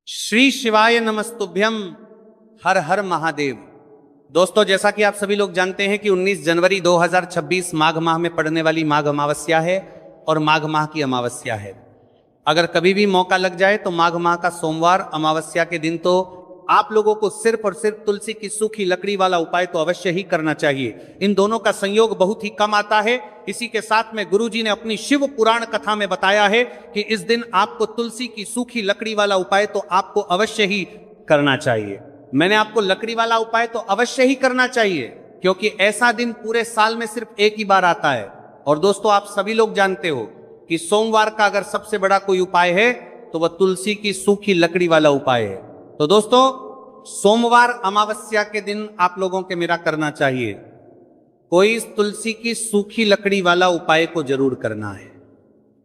श्री शिवाय नमस्तुभ्यम। हर हर महादेव। दोस्तों, जैसा कि आप सभी लोग जानते हैं कि 19 जनवरी 2026 माघ माह में पड़ने वाली माघ अमावस्या है और माघ माह की अमावस्या है। अगर कभी भी मौका लग जाए तो माघ माह का सोमवार अमावस्या के दिन तो आप लोगों को सिर्फ और सिर्फ तुलसी की सूखी लकड़ी वाला उपाय तो अवश्य ही करना चाहिए। इन दोनों का संयोग बहुत ही कम आता है। इसी के साथ में गुरुजी ने अपनी शिव पुराण कथा में बताया है कि इस दिन आपको तुलसी की सूखी लकड़ी वाला उपाय तो आपको अवश्य ही करना चाहिए। मैंने आपको लकड़ी वाला उपाय तो अवश्य ही करना चाहिए क्योंकि ऐसा दिन पूरे साल में सिर्फ एक ही बार आता है। और दोस्तों, आप सभी लोग जानते हो कि सोमवार का अगर सबसे बड़ा कोई उपाय है तो वह तुलसी की सूखी लकड़ी वाला उपाय है। तो दोस्तों, सोमवार अमावस्या के दिन आप लोगों के मेरा करना चाहिए, कोई इस तुलसी की सूखी लकड़ी वाला उपाय को जरूर करना है।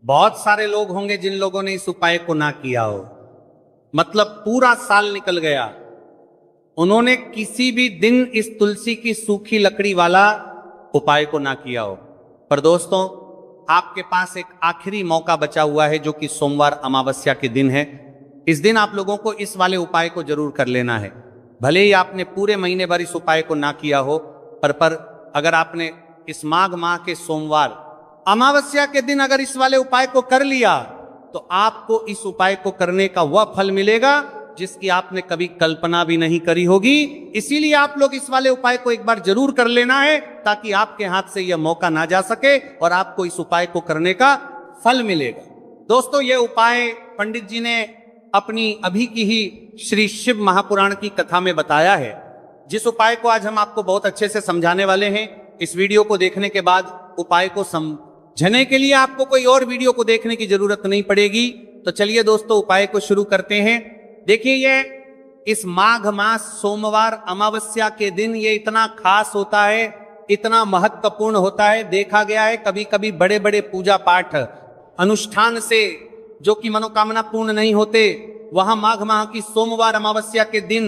बहुत सारे लोग होंगे जिन लोगों ने इस उपाय को ना किया हो, मतलब पूरा साल निकल गया, उन्होंने किसी भी दिन इस तुलसी की सूखी लकड़ी वाला उपाय को ना किया हो। पर दोस्तों, आपके पास एक आखिरी मौका बचा हुआ है जो कि सोमवार अमावस्या के दिन है। इस दिन आप लोगों को इस वाले उपाय को जरूर कर लेना है। भले ही आपने पूरे महीने भर इस उपाय को ना किया हो, पर अगर आपने इस माघ माह के सोमवार अमावस्या के दिन अगर इस वाले उपाय को कर लिया तो आपको इस उपाय को करने का वह फल मिलेगा जिसकी आपने कभी कल्पना भी नहीं करी होगी। इसीलिए आप लोग इस वाले उपाय को एक बार जरूर कर लेना है ताकि आपके हाथ से यह मौका ना जा सके और आपको इस उपाय को करने का फल मिलेगा। दोस्तों, यह उपाय पंडित जी ने अपनी अभी की ही श्री शिव महापुराण की कथा में बताया है, जिस उपाय को आज हम आपको बहुत अच्छे से समझाने वाले हैं। इस वीडियो को देखने के बाद उपाय को समझने के लिए आपको कोई और वीडियो को देखने की जरूरत नहीं पड़ेगी। तो चलिए दोस्तों, उपाय को शुरू करते हैं। देखिए, ये इस माघ मास सोमवार अमावस्या के दिन ये इतना खास होता है, इतना महत्वपूर्ण होता है। देखा गया है कभी कभी बड़े बड़े पूजा पाठ अनुष्ठान से जो कि मनोकामना पूर्ण नहीं होते, वहां माघ माह की सोमवार अमावस्या के दिन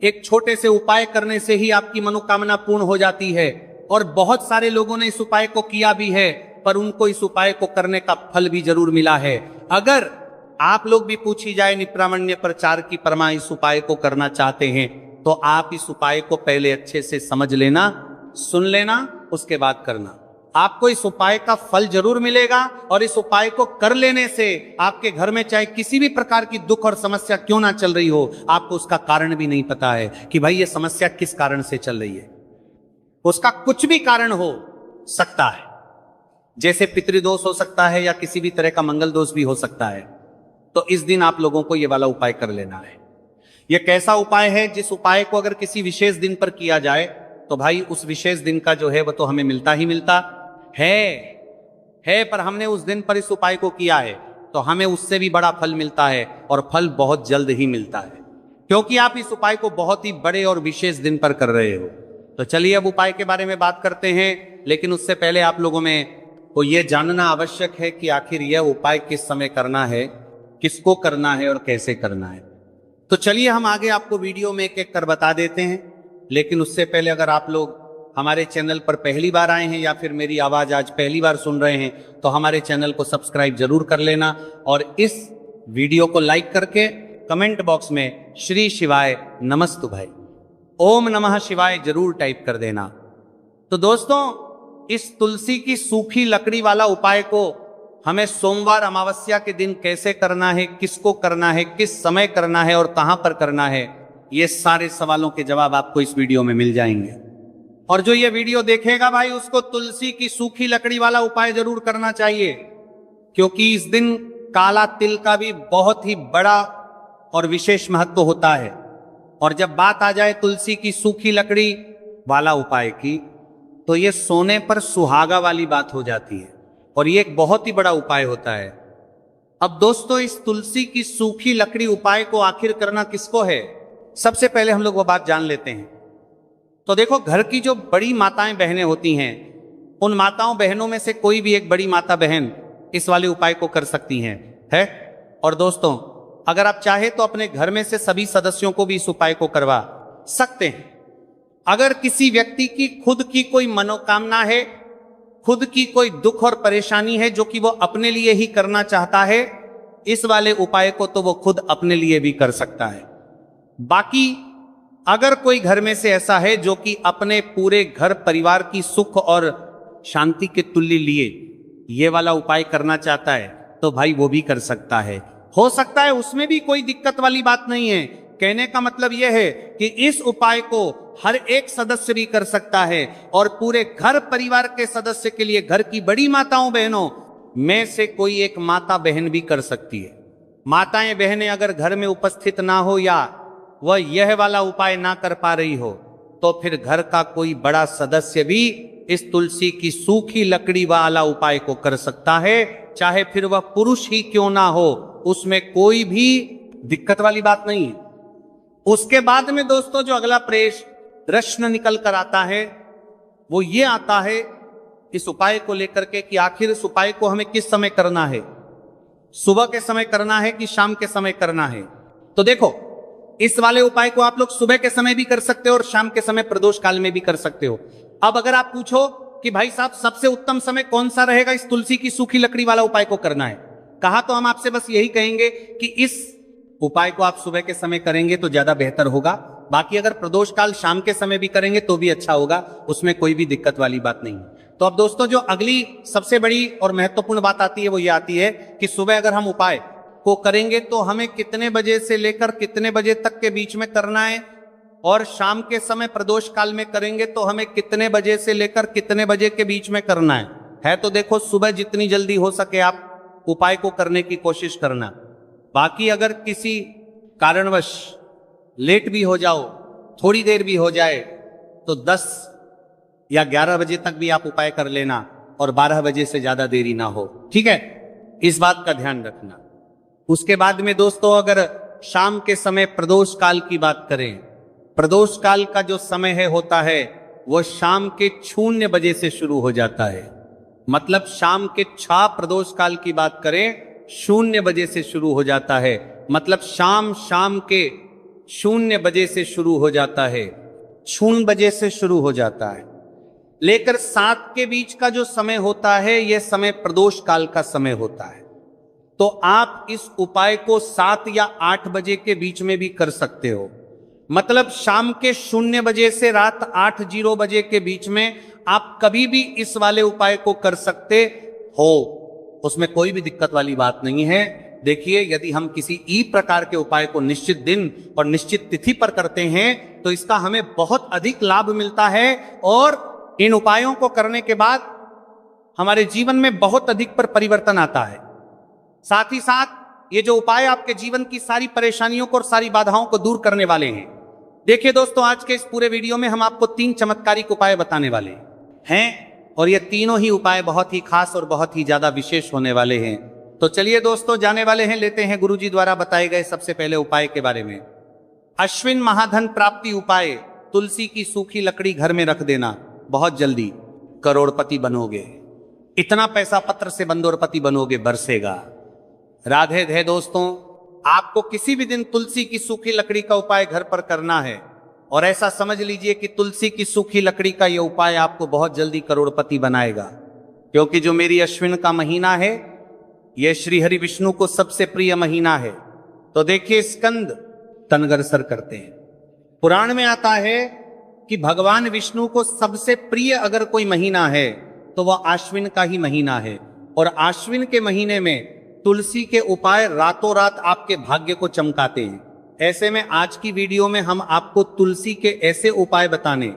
एक छोटे से उपाय करने से ही आपकी मनोकामना पूर्ण हो जाती है। और बहुत सारे लोगों ने इस उपाय को किया भी है, पर उनको इस उपाय को करने का फल भी जरूर मिला है। अगर आप लोग भी पूछी जाए निप्रामण्य प्रचार की परमा इस उपाय को करना चाहते हैं तो आप इस उपाय को पहले अच्छे से समझ लेना, सुन लेना, उसके बाद करना। आपको इस उपाय का फल जरूर मिलेगा और इस उपाय को कर लेने से आपके घर में चाहे किसी भी प्रकार की दुख और समस्या क्यों ना चल रही हो, आपको उसका कारण भी नहीं पता है कि भाई ये समस्या किस कारण से चल रही है। उसका कुछ भी कारण हो सकता है, जैसे पितृदोष हो सकता है या किसी भी तरह का मंगल दोष भी हो सकता है। तो इस दिन आप लोगों को ये वाला उपाय कर लेना है। यह कैसा उपाय है जिस उपाय को अगर किसी विशेष दिन पर किया जाए तो भाई उस विशेष दिन का जो है वह तो हमें मिलता ही मिलता है। पर हमने उस दिन पर इस उपाय को किया है तो हमें उससे भी बड़ा फल मिलता है और फल बहुत जल्द ही मिलता है, क्योंकि आप इस उपाय को बहुत ही बड़े और विशेष दिन पर कर रहे हो। तो चलिए अब उपाय के बारे में बात करते हैं, लेकिन उससे पहले आप लोगों में को यह जानना आवश्यक है कि आखिर यह उपाय किस समय करना है, किसको करना है और कैसे करना है। तो चलिए हम आगे आपको वीडियो में एक एक कर बता देते हैं। लेकिन उससे पहले अगर आप लोग हमारे चैनल पर पहली बार आए हैं या फिर मेरी आवाज आज पहली बार सुन रहे हैं तो हमारे चैनल को सब्सक्राइब जरूर कर लेना और इस वीडियो को लाइक करके कमेंट बॉक्स में श्री शिवाय नमस्तुभ्य ओम नमः शिवाय जरूर टाइप कर देना। तो दोस्तों, इस तुलसी की सूखी लकड़ी वाला उपाय को हमें सोमवार अमावस्या के दिन कैसे करना है, किसको करना है, किस समय करना है और कहां पर करना है, ये सारे सवालों के जवाब आपको इस वीडियो में मिल जाएंगे। और जो ये वीडियो देखेगा भाई, उसको तुलसी की सूखी लकड़ी वाला उपाय जरूर करना चाहिए, क्योंकि इस दिन काला तिल का भी बहुत ही बड़ा और विशेष महत्व होता है। और जब बात आ जाए तुलसी की सूखी लकड़ी वाला उपाय की तो ये सोने पर सुहागा वाली बात हो जाती है और ये एक बहुत ही बड़ा उपाय होता है। अब दोस्तों, इस तुलसी की सूखी लकड़ी उपाय को आखिर करना किसको है, सबसे पहले हम लोग वो बात जान लेते हैं। तो देखो, घर की जो बड़ी माताएं बहनें होती हैं, उन माताओं बहनों में से कोई भी एक बड़ी माता बहन इस वाले उपाय को कर सकती है। और दोस्तों, अगर आप चाहे तो अपने घर में से सभी सदस्यों को भी इस उपाय को करवा सकते हैं। अगर किसी व्यक्ति की खुद की कोई मनोकामना है, खुद की कोई दुख और परेशानी है जो कि वो अपने लिए ही करना चाहता है, इस वाले उपाय को तो वो खुद अपने लिए भी कर सकता है। बाकी अगर कोई घर में से ऐसा है जो कि अपने पूरे घर परिवार की सुख और शांति के तुल्य लिए ये वाला उपाय करना चाहता है तो भाई वो भी कर सकता है, हो सकता है उसमें भी कोई दिक्कत वाली बात नहीं है। कहने का मतलब यह है कि इस उपाय को हर एक सदस्य भी कर सकता है और पूरे घर परिवार के सदस्य के लिए घर की बड़ी माताओं बहनों में से कोई एक माता बहन भी कर सकती है। माताएं बहनें अगर घर में उपस्थित ना हो या वह यह वाला उपाय ना कर पा रही हो तो फिर घर का कोई बड़ा सदस्य भी इस तुलसी की सूखी लकड़ी वाला उपाय को कर सकता है, चाहे फिर वह पुरुष ही क्यों ना हो, उसमें कोई भी दिक्कत वाली बात नहीं है। उसके बाद में दोस्तों जो अगला प्रश्न निकल कर आता है वो ये आता है इस उपाय को लेकर के कि आखिर इस उपाय को हमें किस समय करना है, सुबह के समय करना है कि शाम के समय करना है। तो देखो इस वाले उपाय को आप लोग सुबह के समय भी कर सकते हो और शाम के समय प्रदोष काल में भी कर सकते हो। अब अगर आप पूछो कि भाई साहब सबसे उत्तम समय कौन सा रहेगा इस तुलसी की सूखी लकड़ी वाला उपाय को करना है, कहा तो हम आपसे बस यही कहेंगे कि इस उपाय को आप सुबह के समय करेंगे तो ज्यादा बेहतर होगा। बाकी अगर प्रदोष काल शाम के समय भी करेंगे तो भी अच्छा होगा, उसमें कोई भी दिक्कत वाली बात नहीं है। तो अब दोस्तों जो अगली सबसे बड़ी और महत्वपूर्ण बात आती है वो ये आती है कि सुबह अगर हम उपाय को करेंगे तो हमें कितने बजे से लेकर कितने बजे तक के बीच में करना है, और शाम के समय प्रदोष काल में करेंगे तो हमें कितने बजे से लेकर कितने बजे के बीच में करना है। तो देखो सुबह जितनी जल्दी हो सके आप उपाय को करने की कोशिश करना। बाकी अगर किसी कारणवश लेट भी हो जाओ, थोड़ी देर भी हो जाए तो 10 या 11 बजे तक भी आप उपाय कर लेना और 12 बजे से ज्यादा देरी ना हो, ठीक है, इस बात का ध्यान रखना। उसके बाद में दोस्तों अगर शाम के समय प्रदोष काल की बात करें, प्रदोष काल का जो समय होता है वो शाम के 0 बजे से शुरू हो जाता है। मतलब शाम के 6 प्रदोष काल की बात करें 0 बजे से शुरू हो जाता है। मतलब शाम के 0 बजे से शुरू हो जाता है, 0 बजे से शुरू हो जाता है, लेकर 7 के बीच का जो समय होता है यह समय प्रदोष काल का समय होता है। तो आप इस उपाय को 7 या 8 बजे के बीच में भी कर सकते हो। मतलब शाम के 0 बजे से रात 8:00 बजे के बीच में आप कभी भी इस वाले उपाय को कर सकते हो, उसमें कोई भी दिक्कत वाली बात नहीं है। देखिए यदि हम किसी ई प्रकार के उपाय को निश्चित दिन और निश्चित तिथि पर करते हैं तो इसका हमें बहुत अधिक लाभ मिलता है और इन उपायों को करने के बाद हमारे जीवन में बहुत अधिक पर परिवर्तन आता है। साथ ही साथ ये जो उपाय आपके जीवन की सारी परेशानियों को और सारी बाधाओं को दूर करने वाले हैं। देखिए दोस्तों आज के इस पूरे वीडियो में हम आपको 3 चमत्कारिक उपाय बताने वाले हैं और ये तीनों ही उपाय बहुत ही खास और बहुत ही ज्यादा विशेष होने वाले हैं। तो चलिए दोस्तों जाने वाले हैं, लेते हैं गुरुजी द्वारा बताए गए सबसे पहले उपाय के बारे में। अश्विन महाधन प्राप्ति उपाय, तुलसी की सूखी लकड़ी घर में रख देना, बहुत जल्दी करोड़पति बनोगे, इतना पैसा पत्र से बंदोरपति बनोगे, बरसेगा। राधे धे दोस्तों, आपको किसी भी दिन तुलसी की सूखी लकड़ी का उपाय घर पर करना है और ऐसा समझ लीजिए कि तुलसी की सूखी लकड़ी का यह उपाय आपको बहुत जल्दी करोड़पति बनाएगा। क्योंकि जो मेरी अश्विन का महीना है यह श्री हरि विष्णु को सबसे प्रिय महीना है। तो देखिए स्कंद तनगरसर करते हैं। पुराण में आता है कि भगवान विष्णु को सबसे प्रिय अगर कोई महीना है तो वह आश्विन का ही महीना है और आश्विन के महीने में तुलसी के उपाय रातों रात आपके भाग्य को चमकाते हैं। ऐसे में आज की वीडियो में हम आपको तुलसी के ऐसे उपाय बताने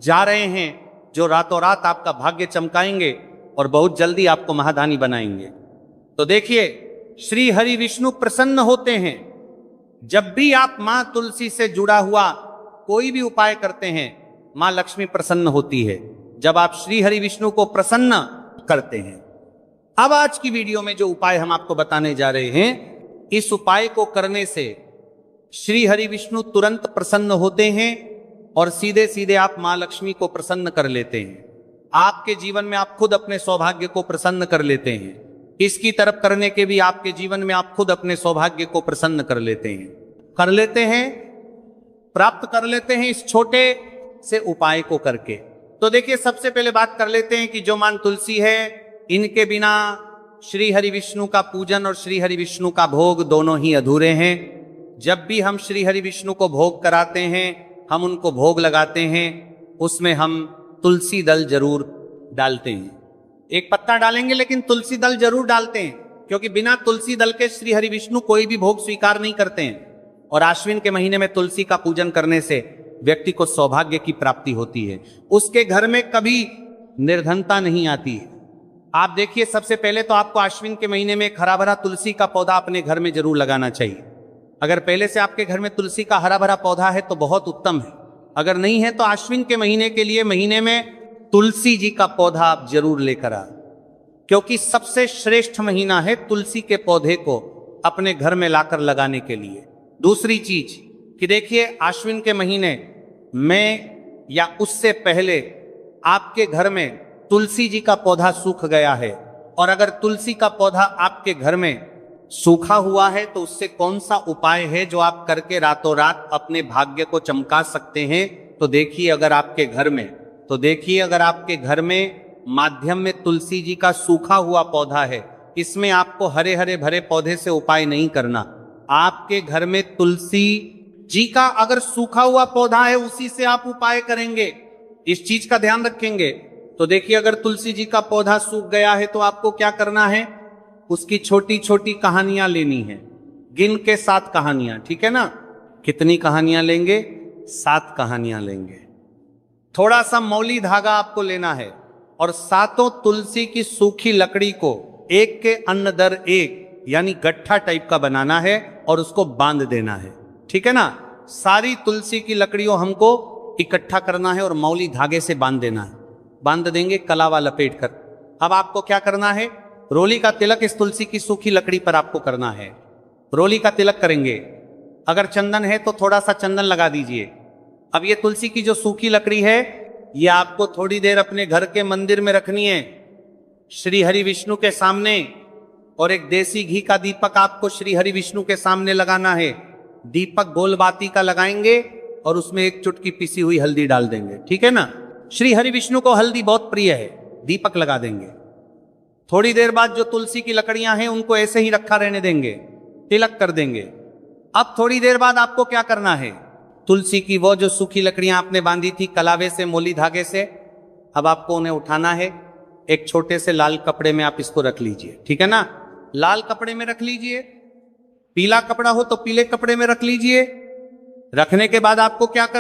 जा रहे हैं जो रातों रात आपका भाग्य चमकाएंगे और बहुत जल्दी आपको महादानी बनाएंगे। तो देखिए श्री हरि विष्णु प्रसन्न होते हैं जब भी आप मां तुलसी से जुड़ा हुआ कोई भी उपाय करते हैं, मां लक्ष्मी प्रसन्न होती है जब आप श्री हरि विष्णु को प्रसन्न करते हैं। अब आज की वीडियो में जो उपाय हम आपको बताने जा रहे हैं, इस उपाय को करने से श्री हरि विष्णु तुरंत प्रसन्न होते हैं और सीधे सीधे आप मां लक्ष्मी को प्रसन्न कर लेते हैं। आपके जीवन में आप खुद अपने सौभाग्य को प्रसन्न कर लेते हैं। इसकी तरफ करने के भी आपके जीवन में आप खुद अपने सौभाग्य को प्रसन्न कर लेते हैं, प्राप्त कर लेते हैं इस छोटे से उपाय को करके। तो देखिए सबसे पहले बात कर लेते हैं कि जो मां तुलसी है, इनके बिना श्री हरि विष्णु का पूजन और श्री हरि विष्णु का भोग दोनों ही अधूरे हैं। जब भी हम श्री हरि विष्णु को भोग कराते हैं, हम उनको भोग लगाते हैं, उसमें हम तुलसी दल जरूर डालते हैं। एक पत्ता डालेंगे लेकिन तुलसी दल जरूर डालते हैं, क्योंकि बिना तुलसी दल के श्री हरि विष्णु कोई भी भोग स्वीकार नहीं करते हैं। और आश्विन के महीने में तुलसी का पूजन करने से व्यक्ति को सौभाग्य की प्राप्ति होती है, उसके घर में कभी निर्धनता नहीं आती है। आप देखिए, सबसे पहले तो आपको आश्विन के महीने में एक हरा भरा तुलसी का पौधा अपने घर में जरूर लगाना चाहिए। अगर पहले से आपके घर में तुलसी का हरा भरा पौधा है तो बहुत उत्तम है, अगर नहीं है तो आश्विन के महीने के लिए महीने में तुलसी जी का पौधा आप जरूर लेकर आ, क्योंकि सबसे श्रेष्ठ महीना है तुलसी के पौधे को अपने घर में लाकर लगाने के लिए। दूसरी चीज कि देखिए, आश्विन के महीने में या उससे पहले आपके घर में तुलसी जी का पौधा सूख गया है, और अगर तुलसी का पौधा आपके घर में सूखा हुआ है तो उससे कौन सा उपाय है जो आप करके रातों रात अपने भाग्य को चमका सकते हैं। तो देखिए, अगर आपके घर में माध्यम में तुलसी जी का सूखा हुआ पौधा है, इसमें आपको हरे हरे भरे पौधे से उपाय नहीं करना। आपके घर में तुलसी जी का अगर सूखा हुआ पौधा है, उसी से आप उपाय करेंगे, इस चीज का ध्यान रखेंगे। तो देखिए, अगर तुलसी जी का पौधा सूख गया है तो आपको क्या करना है, उसकी छोटी छोटी कहानियां लेनी है, गिन के 7 कहानियां, ठीक है ना। कितनी कहानियां लेंगे? 7 कहानियां लेंगे। थोड़ा सा मौली धागा आपको लेना है और 7 तुलसी की सूखी लकड़ी को एक के अन्न दर एक यानी गट्ठा टाइप का बनाना है और उसको बांध देना है, ठीक है ना। सारी तुलसी की लकड़ियों हमको इकट्ठा करना है और मौली धागे से बांध देना है। बांध देंगे कलावा लपेट कर। अब आपको क्या करना है, रोली का तिलक इस तुलसी की सूखी लकड़ी पर आपको करना है। रोली का तिलक करेंगे, अगर चंदन है तो थोड़ा सा चंदन लगा दीजिए। अब ये तुलसी की जो सूखी लकड़ी है, ये आपको थोड़ी देर अपने घर के मंदिर में रखनी है, श्री हरि विष्णु के सामने, और एक देसी घी का दीपक आपको श्री हरि विष्णु के सामने लगाना है। दीपक गोलबाती का लगाएंगे और उसमें एक चुटकी पिसी हुई हल्दी डाल देंगे, ठीक है ना। श्री हरि विष्णु को हल्दी बहुत प्रिय है, दीपक लगा देंगे। थोड़ी देर बाद जो तुलसी की लकड़ियां हैं उनको ऐसे ही रखा रहने देंगे, तिलक कर देंगे। अब थोड़ी देर बाद आपको क्या करना है, तुलसी की वो जो सूखी लकड़ियां आपने बांधी थी कलावे से, मोली धागे से, अब आपको उन्हें उठाना है। एक छोटे से लाल कपड़े में आप इसको रख लीजिए, ठीक है ना। लाल कपड़े में रख लीजिए, पीला कपड़ा हो तो पीले कपड़े में रख लीजिए। रखने के बाद आपको क्या कर